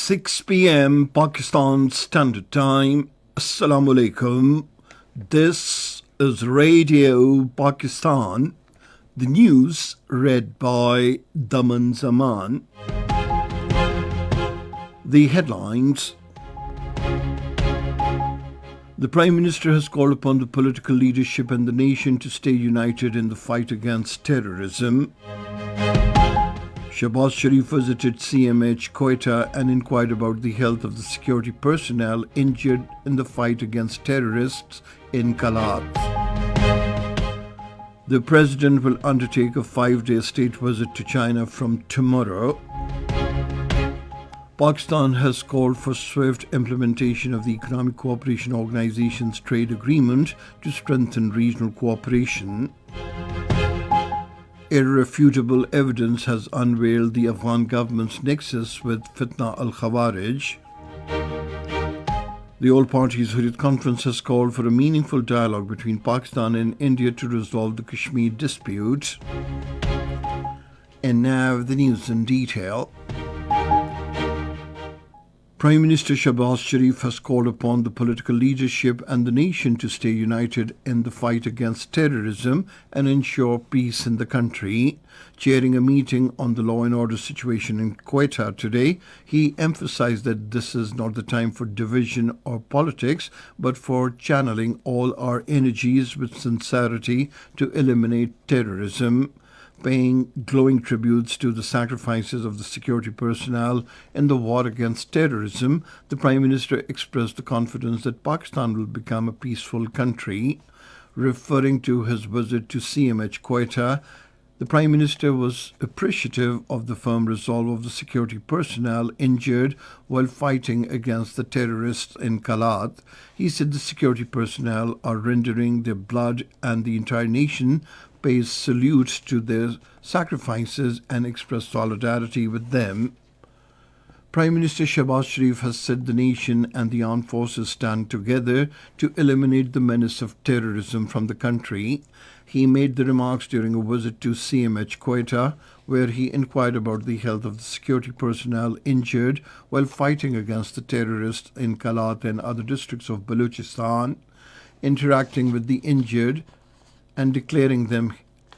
6 p.m. Pakistan Standard Time. Assalamu alaikum. This is Radio Pakistan. The news read by Daman Zaman. The headlines. The Prime Minister has called upon the political leadership and the nation to stay united in the fight against terrorism. Shahbaz Sharif visited CMH Quetta and inquired about the health of the security personnel injured in the fight against terrorists in Kalat. The President will undertake a 5-day state visit to China from tomorrow. Pakistan has called for swift implementation of the Economic Cooperation Organization's trade agreement to strengthen regional cooperation. Irrefutable evidence has unveiled the Afghan government's nexus with Fitna al-Khawarij. The All Parties Hurriyat Conference has called for a meaningful dialogue between Pakistan and India to resolve the Kashmir dispute. And now the news in detail. Prime Minister Shahbaz Sharif has called upon the political leadership and the nation to stay united in the fight against terrorism and ensure peace in the country. Chairing a meeting on the law and order situation in Quetta today, he emphasized that this is not the time for division or politics, but for channeling all our energies with sincerity to eliminate terrorism. Paying glowing tributes to the sacrifices of the security personnel in the war against terrorism, the Prime Minister expressed the confidence that Pakistan will become a peaceful country. Referring to his visit to CMH Quetta, the Prime Minister was appreciative of the firm resolve of the security personnel injured while fighting against the terrorists in Kalat. He said the security personnel are rendering their blood and the entire nation pays salute to their sacrifices and express solidarity with them. Prime Minister Shahbaz Sharif has said the nation and the armed forces stand together to eliminate the menace of terrorism from the country. He made the remarks during a visit to CMH Quetta, where he inquired about the health of the security personnel injured while fighting against the terrorists in Kalat and other districts of Balochistan. Interacting with the injured and declaring them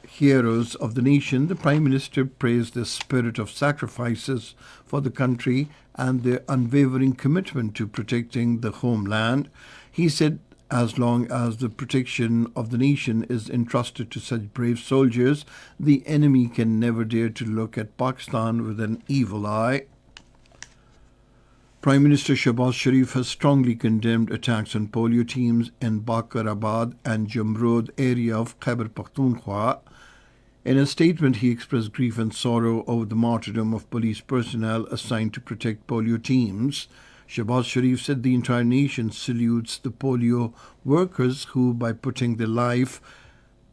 heroes of the nation, the Prime Minister praised their spirit of sacrifices for the country and their unwavering commitment to protecting the homeland. He said as long as the protection of the nation is entrusted to such brave soldiers, the enemy can never dare to look at Pakistan with an evil eye. Prime Minister Shahbaz Sharif has strongly condemned attacks on polio teams in Bakarabad and Jamrud area of Khyber Pakhtunkhwa. In a statement, he expressed grief and sorrow over the martyrdom of police personnel assigned to protect polio teams. Shahbaz Sharif said the entire nation salutes the polio workers who, by putting their life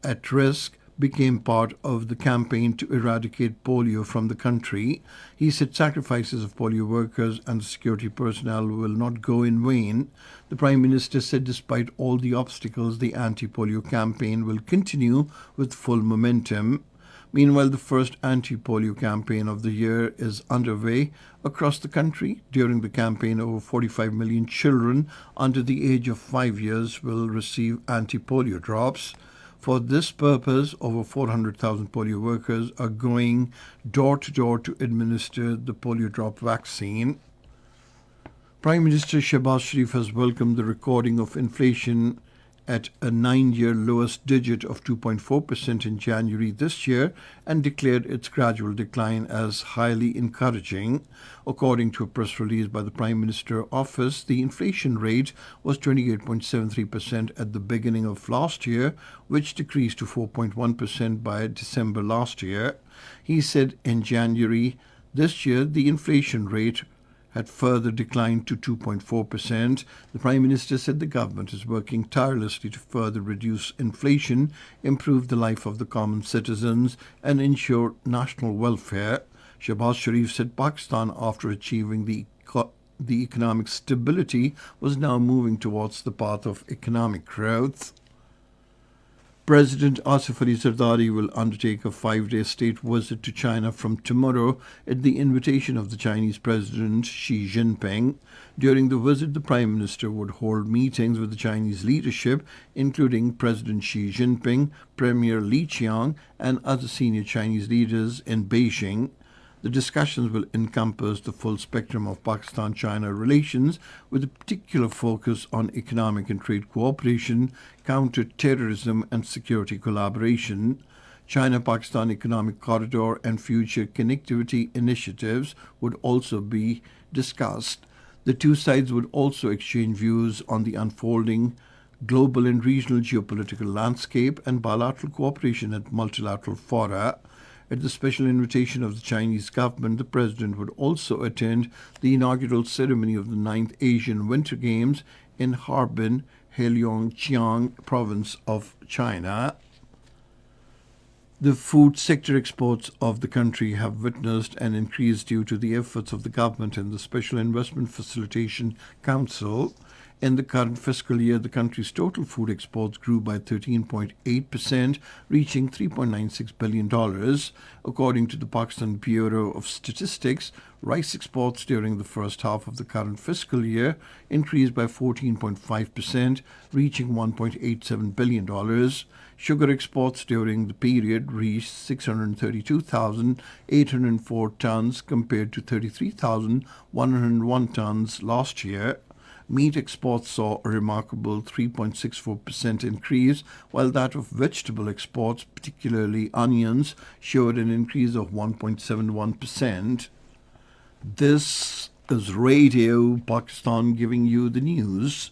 at risk, became part of the campaign to eradicate polio from the country. He said sacrifices of polio workers and security personnel will not go in vain. The Prime Minister said despite all the obstacles, the anti-polio campaign will continue with full momentum. Meanwhile, the first anti-polio campaign of the year is underway across the country. During the campaign, over 45 million children under the age of 5 years will receive anti-polio drops. For this purpose, over 400,000 polio workers are going door to door to administer the polio drop vaccine. Prime Minister Shahbaz Sharif has welcomed the recording of inflation at a 9-year lowest digit of 2.4% in January this year and declared its gradual decline as highly encouraging. According to a press release by the Prime Minister's office, the inflation rate was 28.73% at the beginning of last year, which decreased to 4.1% by December last year. He said in January this year, the inflation rate had further declined to 2.4%. The Prime Minister said the government is working tirelessly to further reduce inflation, improve the life of the common citizens, and ensure national welfare. Shahbaz Sharif said Pakistan, after achieving the economic stability, was now moving towards the path of economic growth. President Asif Ali Zardari will undertake a 5-day state visit to China from tomorrow at the invitation of the Chinese President Xi Jinping. During the visit, the Prime Minister would hold meetings with the Chinese leadership, including President Xi Jinping, Premier Li Qiang, and other senior Chinese leaders in Beijing. The discussions will encompass the full spectrum of Pakistan-China relations, with a particular focus on economic and trade cooperation, counter-terrorism and security collaboration. China-Pakistan Economic Corridor and future connectivity initiatives would also be discussed. The two sides would also exchange views on the unfolding global and regional geopolitical landscape and bilateral cooperation at multilateral fora. At the special invitation of the Chinese government, the president would also attend the inaugural ceremony of the 9th Asian Winter Games in Harbin, Heilongjiang province of China. The food sector exports of the country have witnessed an increase due to the efforts of the government and the Special Investment Facilitation Council. In the current fiscal year, the country's total food exports grew by 13.8%, reaching $3.96 billion. According to the Pakistan Bureau of Statistics, rice exports during the first half of the current fiscal year increased by 14.5%, reaching $1.87 billion. Sugar exports during the period reached 632,804 tons compared to 33,101 tons last year. Meat exports saw a remarkable 3.64% increase, while that of vegetable exports, particularly onions, showed an increase of 1.71%. This is Radio Pakistan giving you the news.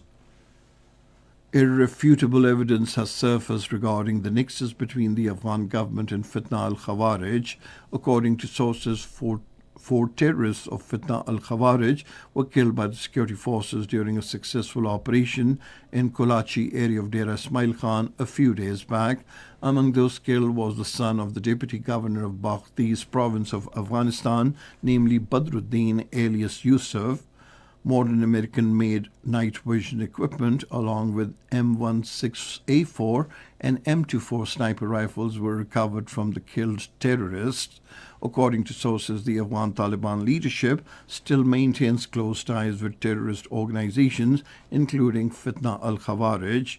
Irrefutable evidence has surfaced regarding the nexus between the Afghan government and Fitna al-Khawarij. According to sources, four terrorists of Fitna al-Khawarij were killed by the security forces during a successful operation in Kolachi area of Dera Ismail Khan a few days back. Among those killed was the son of the deputy governor of Baghtiz province of Afghanistan, namely Badruddin alias Yusuf. Modern American-made night vision equipment along with M16A4 and M24 sniper rifles were recovered from the killed terrorists. According to sources, the Afghan Taliban leadership still maintains close ties with terrorist organizations, including Fitna al-Khawarij.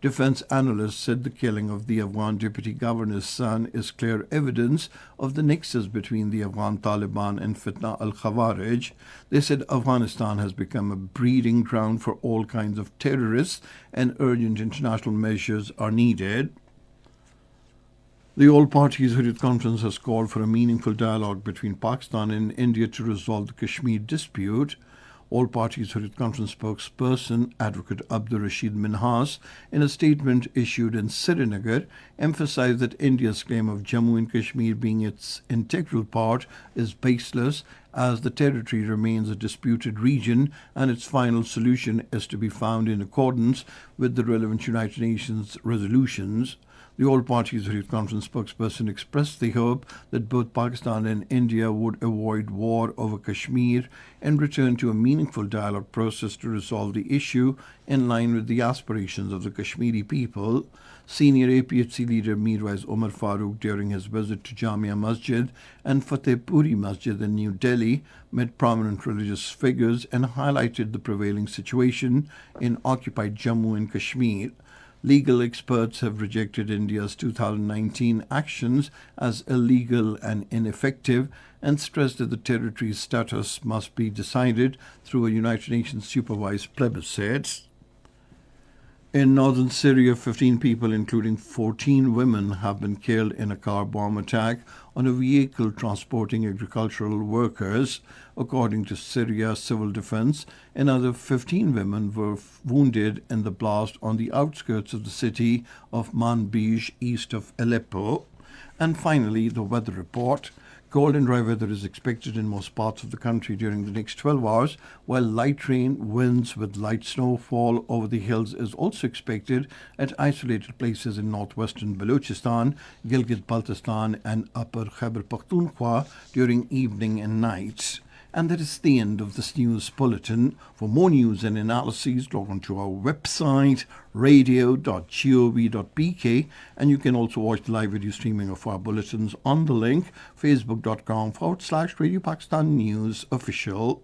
Defense analysts said the killing of the Afghan deputy governor's son is clear evidence of the nexus between the Afghan Taliban and Fitna al-Khawarij. They said Afghanistan has become a breeding ground for all kinds of terrorists and urgent international measures are needed. The All Parties Hurriyat Conference has called for a meaningful dialogue between Pakistan and India to resolve the Kashmir dispute. All Parties Hurriyat Conference spokesperson Advocate Abdur Rashid Minhas, in a statement issued in Srinagar, emphasized that India's claim of Jammu and Kashmir being its integral part is baseless, as the territory remains a disputed region and its final solution is to be found in accordance with the relevant United Nations resolutions. The All Parties Hurriyat Conference spokesperson expressed the hope that both Pakistan and India would avoid war over Kashmir and return to a meaningful dialogue process to resolve the issue in line with the aspirations of the Kashmiri people. Senior APHC leader Mirwais Omar Farooq, during his visit to Jamia Masjid and Fatehpuri Masjid in New Delhi, met prominent religious figures and highlighted the prevailing situation in occupied Jammu and Kashmir. Legal experts have rejected India's 2019 actions as illegal and ineffective and stressed that the territory's status must be decided through a United Nations supervised plebiscite. In northern Syria, 15 people, including 14 women, have been killed in a car bomb attack on a vehicle transporting agricultural workers. According to Syria Civil Defense, another 15 women were wounded in the blast on the outskirts of the city of Manbij, east of Aleppo. And finally, the weather report. Cold and dry weather is expected in most parts of the country during the next 12 hours, while light rain, winds with light snowfall over the hills is also expected at isolated places in northwestern Balochistan, Gilgit-Baltistan and upper Khyber Pakhtunkhwa during evening and night. And that is the end of this news bulletin. For more news and analyses, log on to our website, radio.gov.bk, and you can also watch the live video streaming of our bulletins on the link facebook.com/Radio Pakistan News Official